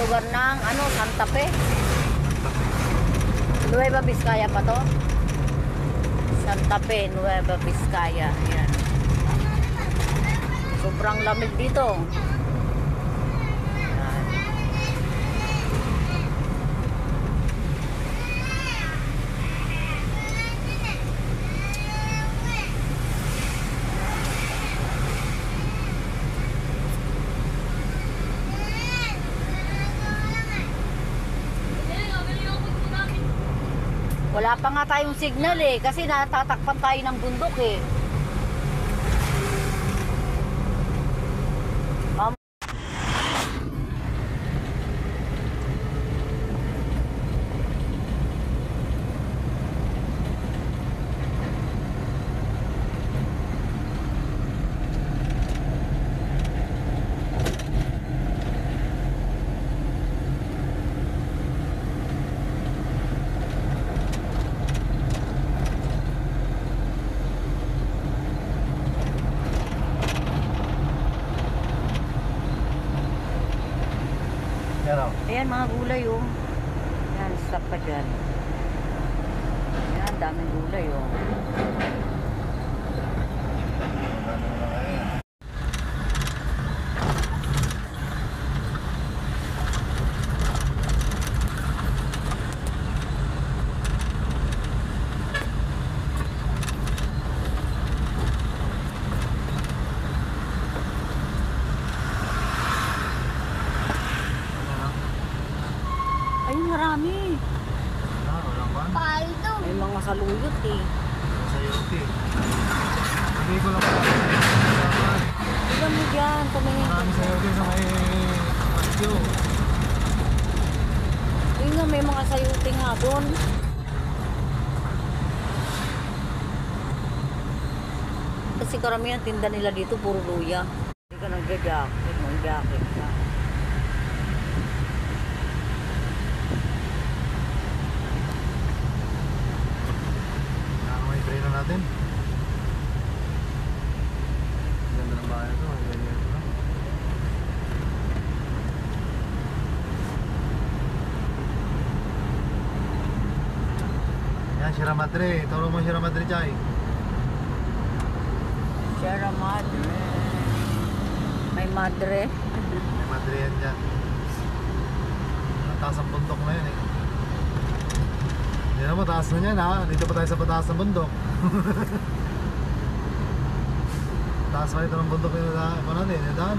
lugar ng ano, Santa Fe. Nueva Vizcaya pa to. Santa Fe, Nueva Vizcaya. Ayan. Sobrang lamig dito. Wala pa nga tayong signal eh, kasi natatakpan tayo ng bundok eh. Ayan mga gulay oh. Ayan, stop pa dyan. Ayan, daming gulay oh. Marami. Walang ban? Paldo. May mga saluyot eh. Saluyot eh. Hindi ko lang pa. Ilan mo dyan? Tumingin. Marami saluyot eh sa may patio. Yun nga, may mga sayuti nga doon. Kasi karamihan tinda nila dito, puro luya. Hindi ka nag-jacket, mag-jacket ka. Natin. Ganda ng bahay ito. Yan, Sierra Madre. Tawag mo Sierra Madre, Chay. Sierra Madre. May madre. May madre yan dyan. Taas ang bundok na yan eh. Hindi na mataas na yan ha. Dito pa tayo sa pataas ng bundok. Taas pa ito ng bundok yung daan.